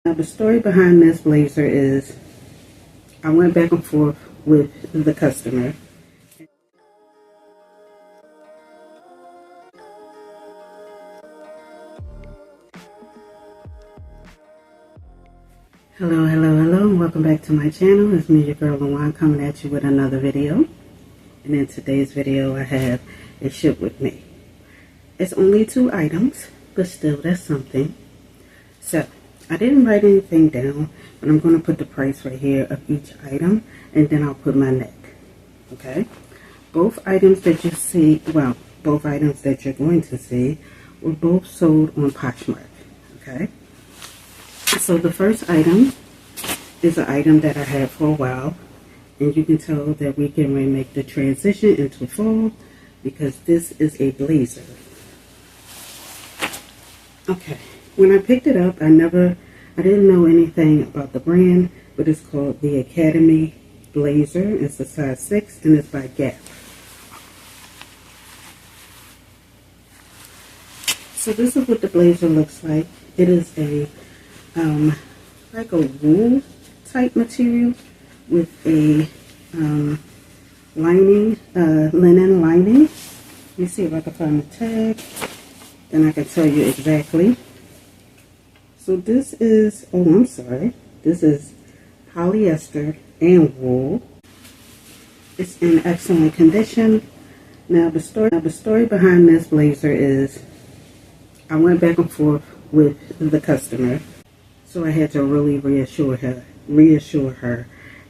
Now the story behind this blazer is I went back and forth with the customer. Hello, and welcome back to my channel. It's me, your girl Lawan, coming at you with another video. And in today's video, I have a ship with me. It's only 2 items, but still, that's something. So, I didn't write anything down, but I'm going to put the price right here of each item, and then I'll put my neck. Okay? Both items that you see, well, both items that you're going to see, were both sold on Poshmark. Okay? So the first item is an item that I had for a while, and you can tell that we can make the transition into fall because this is a blazer. Okay, when I picked it up, I didn't know anything about the brand, but it's called the Academy Blazer. It's a size 6 and it's by Gap. So this is what the blazer looks like. It is a like a wool type material with a lining, linen lining. Let me see if I can find the tag, then I can tell you exactly. So this is, this is polyester and wool. It's in excellent condition. Now the story behind this blazer is I went back and forth with the customer. So I had to really reassure her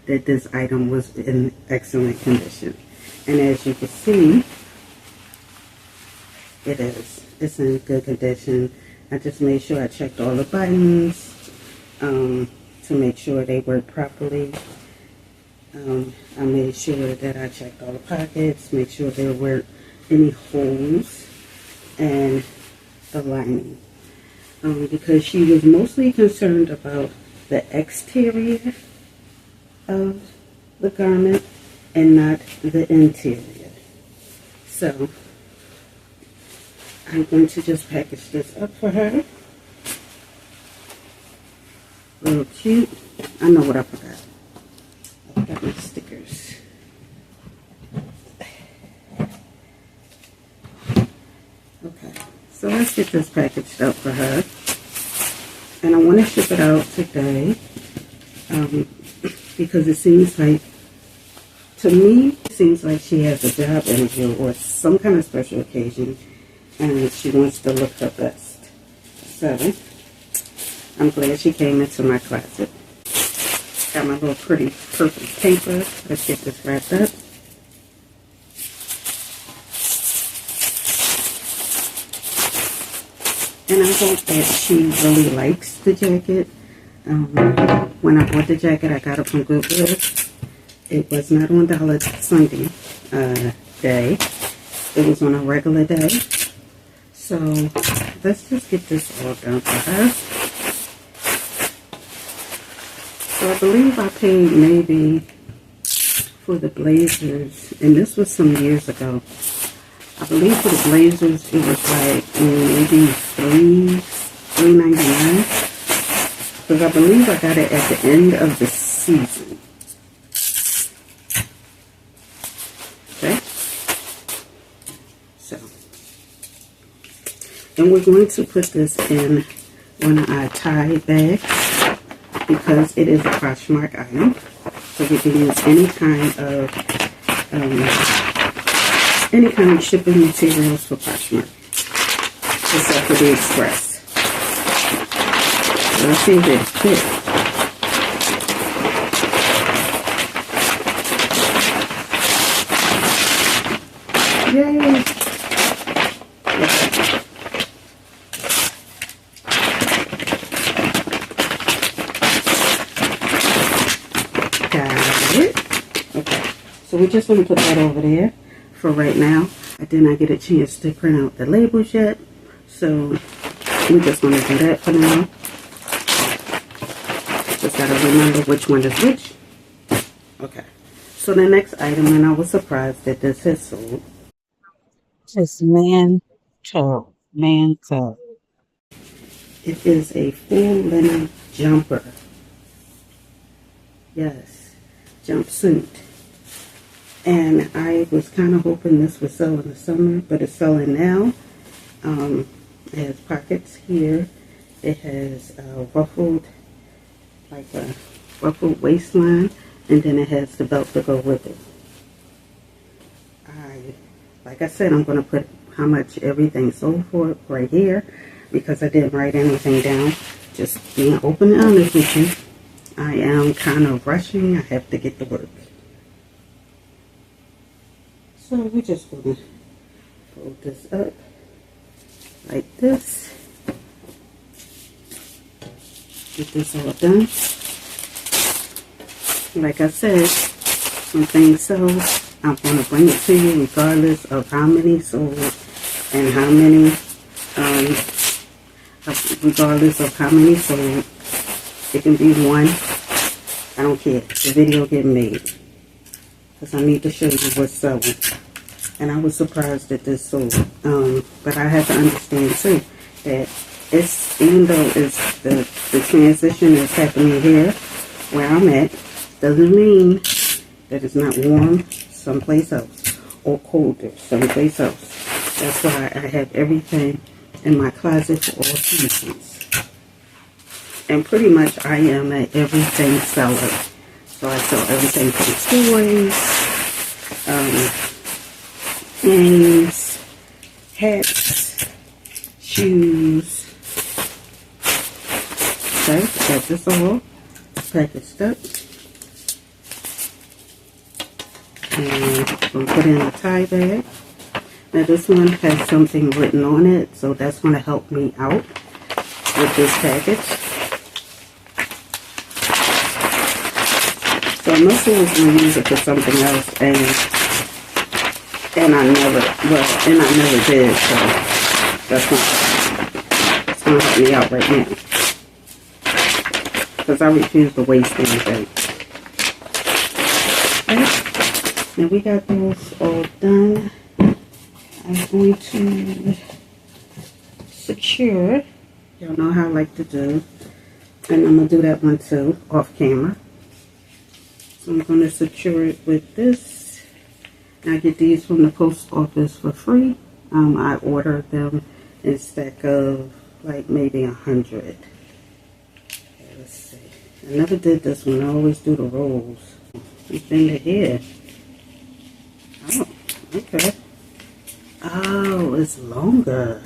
that this item was in excellent condition. And as you can see, it is. It's in good condition. I just made sure I checked all the buttons to make sure they work properly. I made sure that I checked all the pockets, make sure there weren't any holes, and the lining. Because she was mostly concerned about the exterior of the garment and not the interior. So I'm going to just package this up for her. A little cute. I know what I forgot. I forgot my stickers. Okay. So let's get this packaged up for her. And I want to ship it out today because it seems like, to me, it seems like she has a job interview or some kind of special occasion and she wants to look her best. So, I'm glad she came into my closet. Got my little pretty purple paper. Let's get this wrapped up. And I hope that she really likes the jacket. When I bought the jacket, I got it from Goodwill. It was not on Dollar Sunday day. It was on a regular day. So let's just get this all done for her. So I believe I paid maybe for the blazers, and this was some years ago. I believe for the blazers, it was like maybe $3.99. Because I believe I got it at the end of the season. Okay? So. And we're going to put this in one of our tie bags because it is a Poshmark item. So we can use any kind of shipping materials for Poshmark, except for the Express. So let's see if it fits. Yay! Got it. Okay, so we're just going to put that over there for right now. I did not get a chance to print out the labels yet, so we're just going to do that for now. Just got to remember which one is which. Okay, so the next item, and I was surprised that this is sold, is man toe. It is a full linen jumper. Yes, jumpsuit. And I was kind of hoping this would sell in the summer, but it's selling now. It has pockets here. It has ruffled, like a ruffled waistline, and then it has the belt to go with it. Like I said, I'm going to put how much everything sold for right here, because I didn't write anything down. Just being open and honest with you. I am kind of rushing. I have to get to work. So we're just going to fold this up like this. Get this all done. Like I said, when things sell, I'm going to bring it to you regardless of how many sold and how many, regardless of how many sold. It can be one. I don't care. The video getting made. Because I need to show you what's selling. And I was surprised that this sold. But I have to understand too that it's, even though it's the transition is happening here where I'm at, doesn't mean that it's not warm someplace else or colder someplace else. That's why I have everything in my closet for all seasons. And pretty much I am an everything seller. So I sell everything from toys, games, hats, shoes. Okay, got this all packaged up. And I'm going to put it in a tie bag. Now this one has something written on it, so that's going to help me out with this package. So I must have was going to use it for something else, and I never did, so that's not, it's going to help me out right now. Because I refuse to waste anything. Okay. Now we got those all done. I'm going to secure. Y'all know how I like to do. And I'm going to do that one too, off camera. So I'm going to secure it with this. I get these from the post office for free. I ordered them in a stack of like maybe 100. Okay, let's see. I never did this one. I always do the rolls. It's in the here. Oh, okay. Oh, it's longer.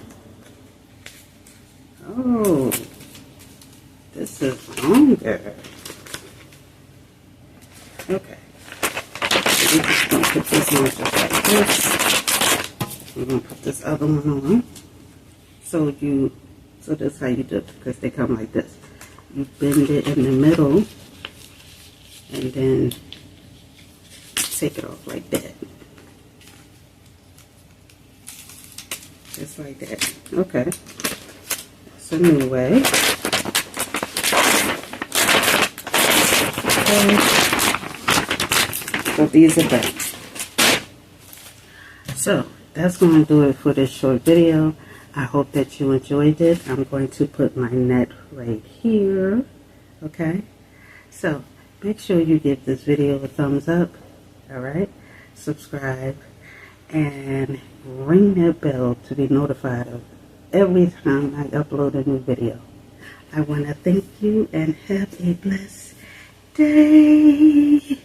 Oh, this is longer. Okay. So we're just going to put this on just like this. We're going to put this other one on. So that's how you do it, because they come like this. You bend it in the middle and then take it off like that. Just like that. Okay. That's a new way. Okay. So these are done. So that's going to do it for this short video. I hope that you enjoyed it. I'm going to put my net right here. Okay. So make sure you give this video a thumbs up. Alright. Subscribe. And ring that bell to be notified of every time I upload a new video. I want to thank you and have a blessed day.